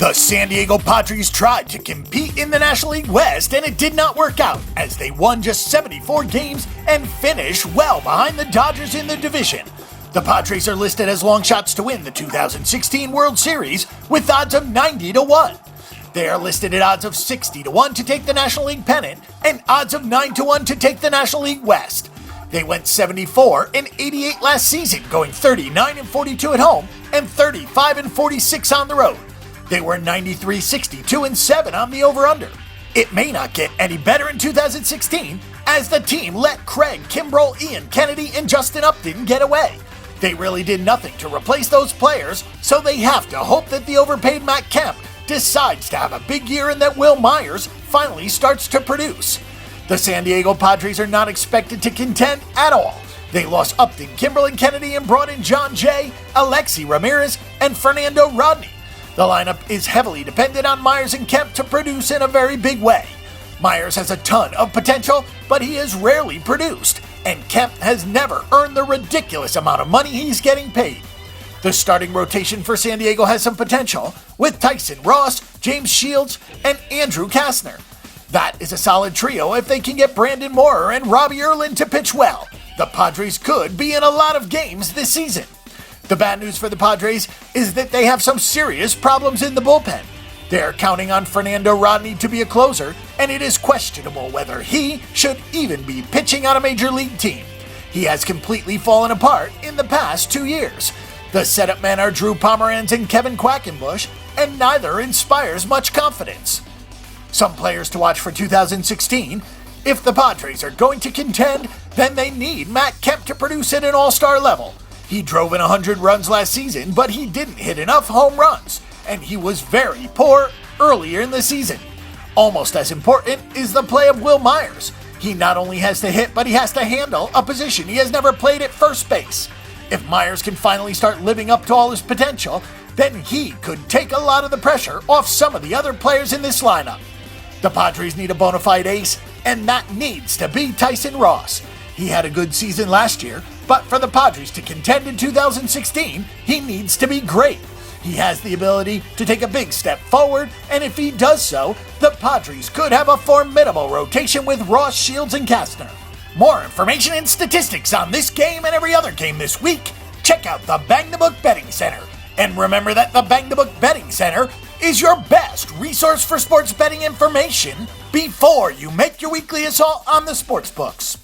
The San Diego Padres tried to compete in the National League West, and it did not work out as they won just 74 games and finished well behind the Dodgers in the division. The Padres are listed as long shots to win the 2016 World Series with odds of 90-1. They are listed at odds of 60-1 to take the National League pennant and odds of 9-1 to take the National League West. They went 74-88 last season, going 39-42 at home and 35-46 on the road. They were 93-62-7 on the over-under. It may not get any better in 2016 as the team let Craig, Kimbrel, Ian Kennedy, and Justin Upton get away. They really did nothing to replace those players, so they have to hope that the overpaid Matt Kemp decides to have a big year and that Wil Myers finally starts to produce. The San Diego Padres are not expected to contend at all. They lost Upton, Kimbrel, and Kennedy and brought in John Jay, Alexi Ramirez, and Fernando Rodney. The lineup is heavily dependent on Myers and Kemp to produce in a very big way. Myers has a ton of potential, but he has rarely produced, and Kemp has never earned the ridiculous amount of money he's getting paid. The starting rotation for San Diego has some potential, with Tyson Ross, James Shields, and Andrew Kastner. That is a solid trio if they can get Brandon Moorer and Robbie Erlin to pitch well. The Padres could be in a lot of games this season. The bad news for the Padres is that they have some serious problems in the bullpen. They are counting on Fernando Rodney to be a closer, and it is questionable whether he should even be pitching on a major league team. He has completely fallen apart in the past 2 years. The setup men are Drew Pomeranz and Kevin Quackenbush, and neither inspires much confidence. Some players to watch for 2016. If the Padres are going to contend, then they need Matt Kemp to produce at an all-star level. He drove in 100 runs last season, but he didn't hit enough home runs, and he was very poor earlier in the season. Almost as important is the play of Wil Myers. He not only has to hit, but he has to handle a position he has never played at first base. If Myers can finally start living up to all his potential, then he could take a lot of the pressure off some of the other players in this lineup. The Padres need a bona fide ace, and that needs to be Tyson Ross. He had a good season last year, but for the Padres to contend in 2016, he needs to be great. He has the ability to take a big step forward, and if he does so, the Padres could have a formidable rotation with Ross, Shields, and Kastner. More information and statistics on this game and every other game this week, check out the Bang the Book Betting Center. And remember that the Bang the Book Betting Center is your best resource for sports betting information before you make your weekly assault on the sports books.